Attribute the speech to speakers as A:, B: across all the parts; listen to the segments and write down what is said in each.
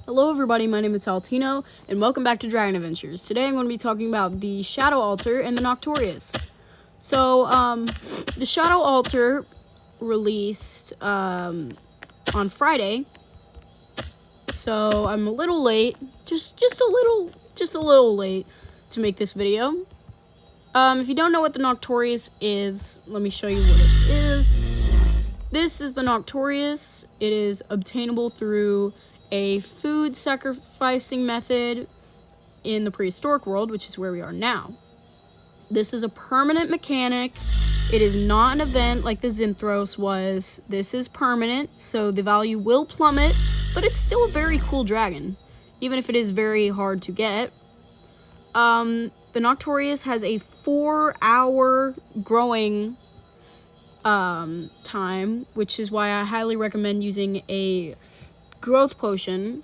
A: Hello everybody, my name is Altino, and welcome back to Dragon Adventures. Today I'm going to be talking about the Shadow Altar and the Noctorious. So, the Shadow Altar released, on Friday, so I'm a little late, just a little late to make this video. If you don't know what the Noctorious is, let me show you what it is. This is the Noctorious. It is obtainable through a food sacrificing method in the prehistoric world, which is where we are now. This is a permanent mechanic. It is not an event like the Zinthros was. This is permanent, so the value will plummet, but it's still a very cool dragon, even if it is very hard to get. The Noctorious has a 4-hour growing time, which is why I highly recommend using a growth potion.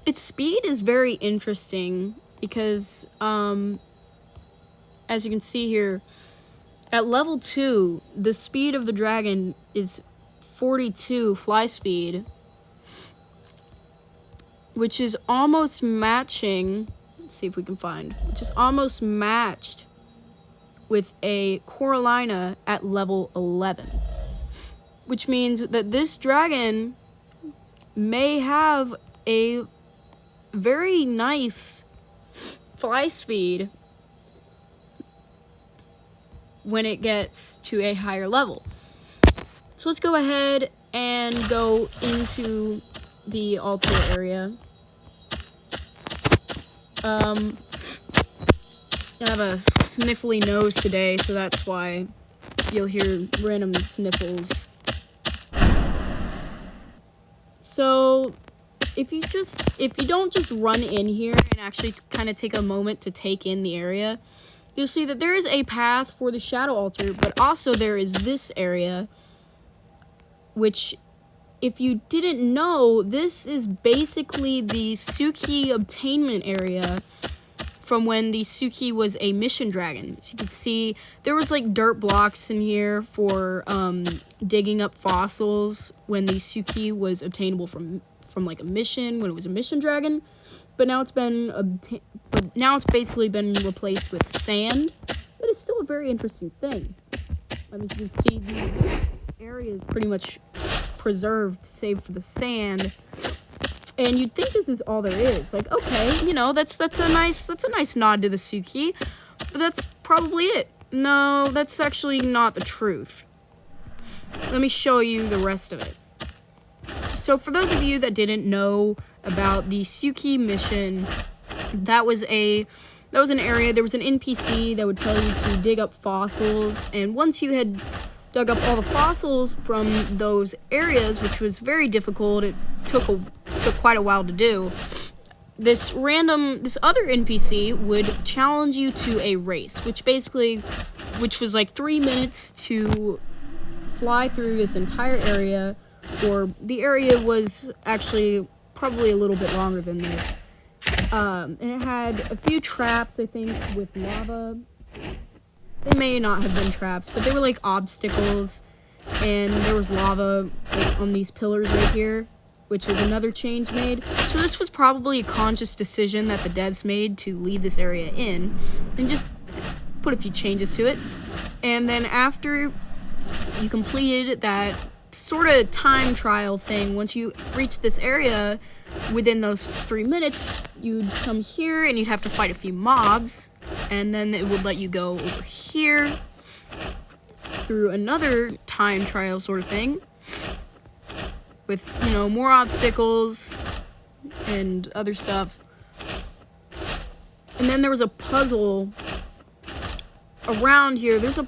A: Its speed is very interesting because, as you can see here, at level 2, the speed of the dragon is 42 fly speed, which is almost matching, let's see if we can find, which is almost matched with a Coralina at level 11, which means that this dragon may have a very nice fly speed when it gets to a higher level. So let's go ahead and go into the altar area. I have a sniffly nose today, so that's why you'll hear random sniffles. So, if you don't just run in here and actually kind of take a moment to take in the area, you'll see that there is a path for the Shadow Altar, but also there is this area, which, if you didn't know, this is basically the Soukeyi obtainment area from when the Soukeyi was a mission dragon. As you can see, there was like dirt blocks in here for digging up fossils when the Soukeyi was obtainable from like a mission, when it was a mission dragon. But now it's basically been replaced with sand. But it's still a very interesting thing. As you can see, the area is pretty much preserved, save for the sand. And you'd think this is all there is. Like, okay, you know, that's a nice nod to the Soukeyi, but that's probably it. No, that's actually not the truth. Let me show you the rest of it. So for those of you that didn't know about the Soukeyi mission, that was an area, there was an NPC that would tell you to dig up fossils, and once you had dug up all the fossils from those areas, which was very difficult, it took quite a while to do, this other NPC would challenge you to a race, which was like 3 minutes to fly through this entire area, or the area was actually probably a little bit longer than this. And it had a few traps, I think, with lava. They may not have been traps, but they were like obstacles, and there was lava like, on these pillars right here, which is another change made. So this was probably a conscious decision that the devs made to leave this area in and just put a few changes to it. And then after you completed that sort of time trial thing, once you reach this area within those 3 minutes, you'd come here and you'd have to fight a few mobs, and then it would let you go over here through another time trial sort of thing with, you know, more obstacles and other stuff. And then there was a puzzle around here. There's a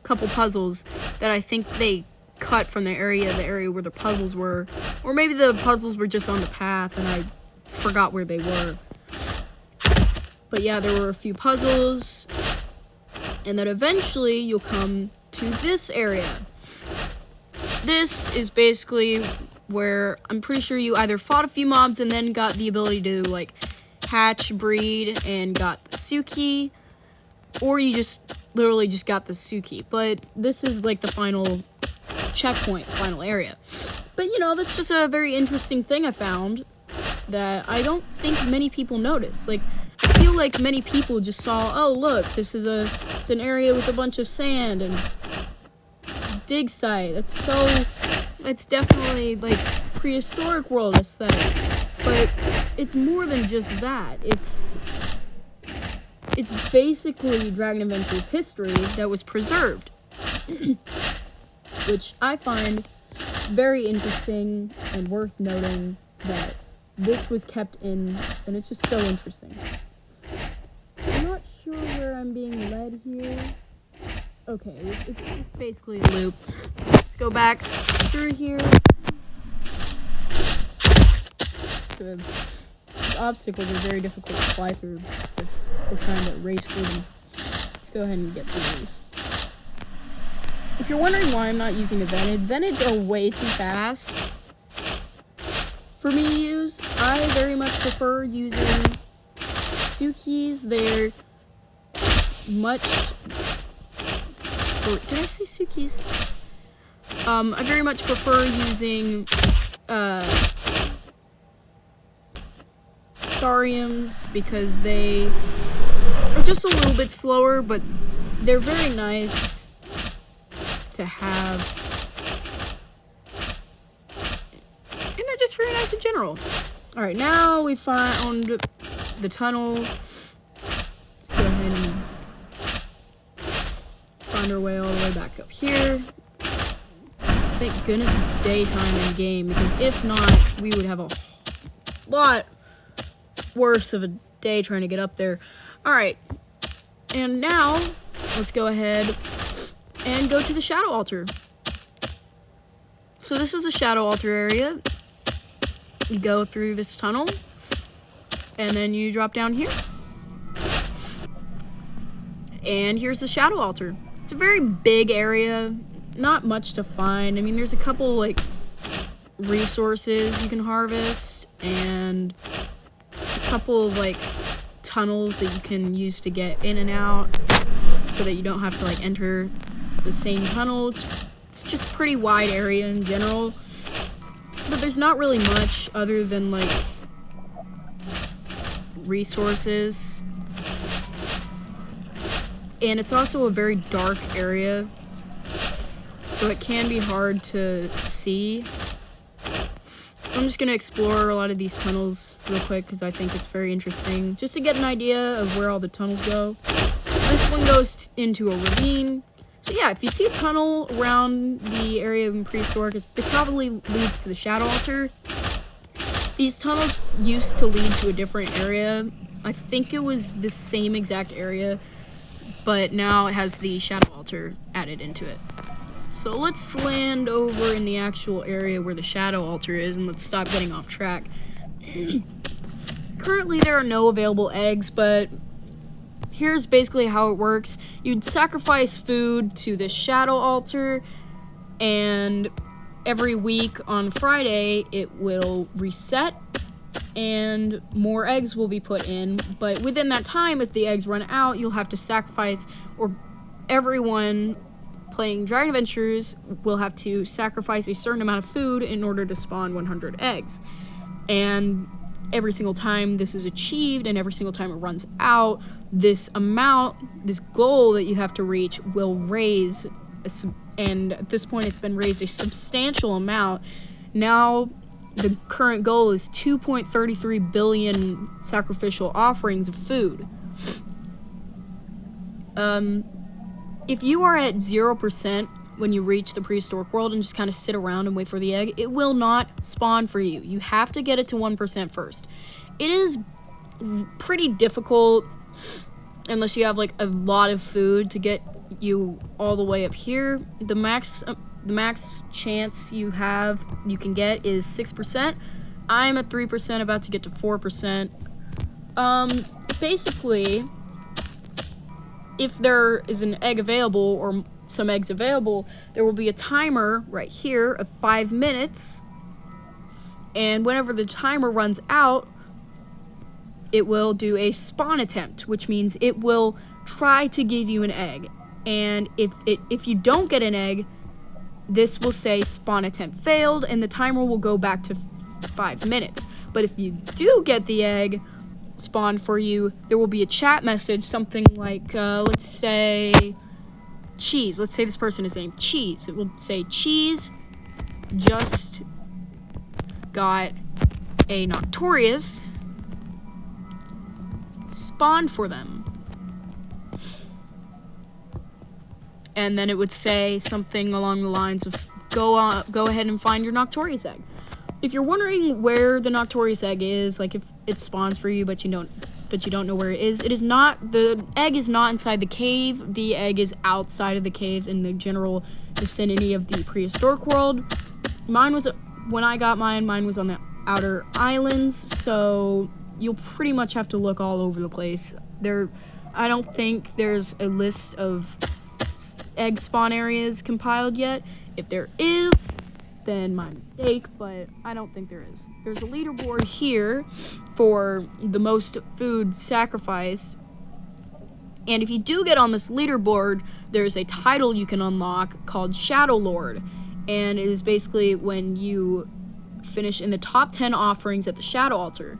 A: couple puzzles that I think they cut from the area where the puzzles were, or maybe the puzzles were just on the path and I forgot where they were. But yeah, there were a few puzzles, and then eventually you'll come to this area. This is basically where I'm pretty sure you either fought a few mobs and then got the ability to like hatch, breed, and got the Soukeyi, or you just literally just got the Soukeyi. But this is like the final checkpoint, final area. But, you know, that's just a very interesting thing I found. that I don't think many people notice. Like, I feel like many people just saw, oh look, it's an area with a bunch of sand and dig site. It's definitely like prehistoric world aesthetic. But it's more than just that. It's basically Dragon Adventure's history that was preserved. Which I find very interesting and worth noting that this was kept in, and it's just so interesting. I'm not sure where I'm being led here. Okay, it's basically a loop. Let's go back through here. The obstacles are very difficult to fly through if we're trying to race through them. Let's go ahead and get through these. If you're wondering why I'm not using the Venids are way too fast for me to use. I very much prefer using Soukeyis. They're much... Did I say Soukeyis? I very much prefer using Sauriums because they are just a little bit slower, but they're very nice to have, and they're just very nice in general. All right, now we found the tunnel. Let's go ahead and find our way all the way back up here. Thank goodness it's daytime in game, because if not, we would have a lot worse of a day trying to get up there. All right, and now let's go ahead and go to the Shadow Altar. So this is a Shadow Altar area. You go through this tunnel, and then you drop down here. And here's the Shadow Altar. It's a very big area, not much to find. I mean, there's a couple, like, resources you can harvest, and a couple of, like, tunnels that you can use to get in and out, so that you don't have to, like, enter the same tunnel. It's just a pretty wide area in general, but there's not really much other than like resources, and it's also a very dark area, so it can be hard to see. I'm just gonna explore a lot of these tunnels real quick because I think it's very interesting, just to get an idea of where all the tunnels go. This one goes into a ravine. So yeah, if you see a tunnel around the area in prehistoric, it probably leads to the Shadow Altar. These tunnels used to lead to a different area. I think it was the same exact area, but now it has the Shadow Altar added into it. So let's land over in the actual area where the Shadow Altar is, and let's stop getting off track. Currently there are no available eggs, but here's basically how it works. You'd sacrifice food to the Shadow Altar, and every week on Friday it will reset and more eggs will be put in. But within that time, if the eggs run out, you'll have to sacrifice, or everyone playing Dragon Adventures will have to sacrifice a certain amount of food in order to spawn 100 eggs. And every single time this is achieved, and every single time it runs out, this goal that you have to reach will raise, and at this point it's been raised a substantial amount. Now the current goal is 2.33 billion sacrificial offerings of food. If you are at 0% when you reach the prehistoric world and just kind of sit around and wait for the egg, it will not spawn for you. You have to get it to 1% first. It is pretty difficult unless you have like a lot of food to get you all the way up here. The max chance you can get is 6%. I'm at 3%, about to get to 4%. Basically, if there is an egg available or some eggs available, there will be a timer right here of 5 minutes, and whenever the timer runs out, it will do a spawn attempt, which means it will try to give you an egg. And if you don't get an egg, this will say spawn attempt failed, and the timer will go back to 5 minutes. But if you do get the egg spawned for you, there will be a chat message, something like, let's say, Cheese. Let's say this person is named Cheese. It will say, Cheese just got a Noctorious spawned for them. And then it would say something along the lines of, go ahead and find your Noctorious egg. If you're wondering where the Noctorious egg is, like if it spawns for you but you don't know where it is not, the egg is not inside the cave. The egg is outside of the caves in the general vicinity of the prehistoric world. When I got mine was on the outer islands, so you'll pretty much have to look all over the place. I don't think there's a list of egg spawn areas compiled yet. If there is, then my mistake, but I don't think there is. There's a leaderboard here for the most food sacrificed, and if you do get on this leaderboard, there's a title you can unlock called Shadow Lord, and it is basically when you finish in the top 10 offerings at the Shadow Altar.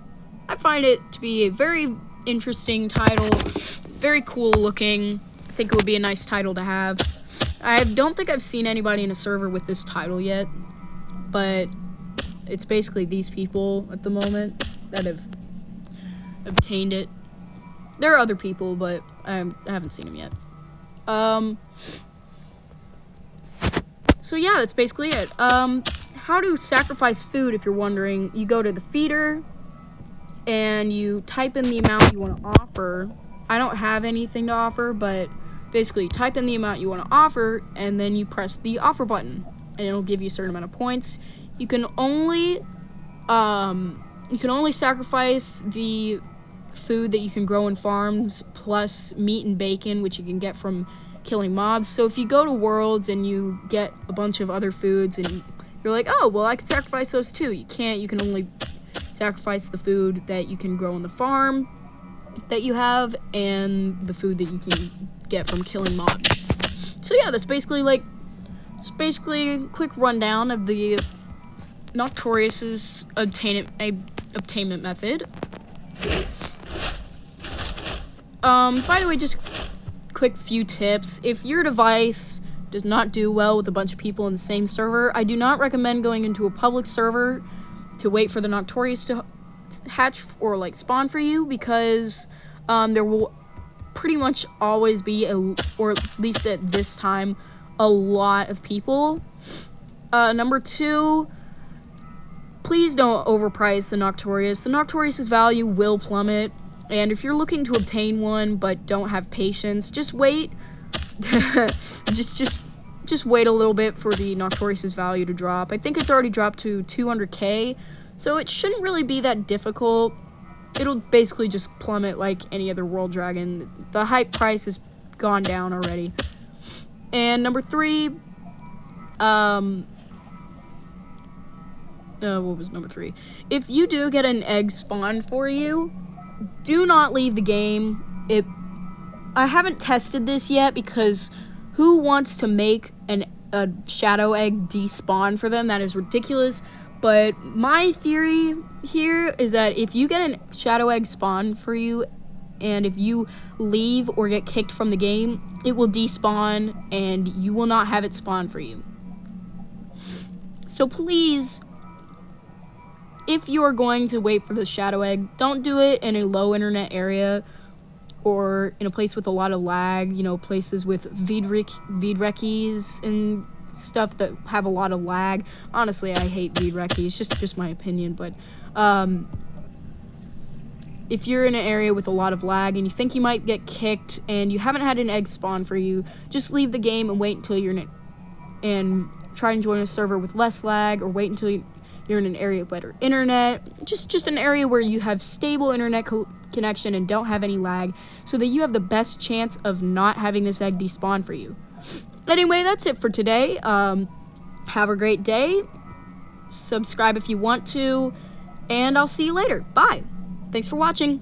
A: I find it to be a very interesting title, very cool looking. I think it would be a nice title to have. I don't think I've seen anybody in a server with this title yet, but it's basically these people at the moment that have obtained it. There are other people, but I haven't seen them yet. So yeah, that's basically it. How to sacrifice food, if you're wondering, you go to the feeder and you type in the amount you want to offer. I don't have anything to offer, but basically type in the amount you want to offer and then you press the offer button and it'll give you a certain amount of points. You can only sacrifice the food that you can grow in farms plus meat and bacon, which you can get from killing mobs. So if you go to Worlds and you get a bunch of other foods and you're like, oh, well, I can sacrifice those too. You can't. You can only sacrifice the food that you can grow on the farm that you have and the food that you can get from killing mobs. So yeah, that's basically a quick rundown of the Noctorious's obtainment method. By the way, just quick few tips. If your device does not do well with a bunch of people in the same server, I do not recommend going into a public server to wait for the Noctorious to hatch or spawn for you, because there will pretty much always be, or at least at this time, a lot of people. Number 2, please don't overprice the Noctorious. The Noctorious's value will plummet, and if you're looking to obtain one but don't have patience, just wait. just wait a little bit for the Noctorious's value to drop. I think it's already dropped to 200k, so it shouldn't really be that difficult. It'll basically just plummet like any other world dragon. The hype price has gone down already. And number 3, what was number 3? If you do get an egg spawned for you, do not leave the game. I haven't tested this yet, because who wants to make a shadow egg despawn for them? That is ridiculous. But my theory here is that if you get a shadow egg spawn for you, and if you leave or get kicked from the game, it will despawn and you will not have it spawn for you. So please, if you are going to wait for the shadow egg, don't do it in a low internet area or in a place with a lot of lag, places with VidReckies and stuff that have a lot of lag. Honestly, I hate VidReckies, just my opinion, but if you're in an area with a lot of lag and you think you might get kicked and you haven't had an egg spawn for you, just leave the game and wait until you're in it, and try and join a server with less lag, or wait until you're in an area with better internet. Just an area where you have stable internet connection and don't have any lag, so that you have the best chance of not having this egg despawn for you. Anyway, that's it for today. Have a great day. Subscribe if you want to, and I'll see you later. Bye. Thanks for watching.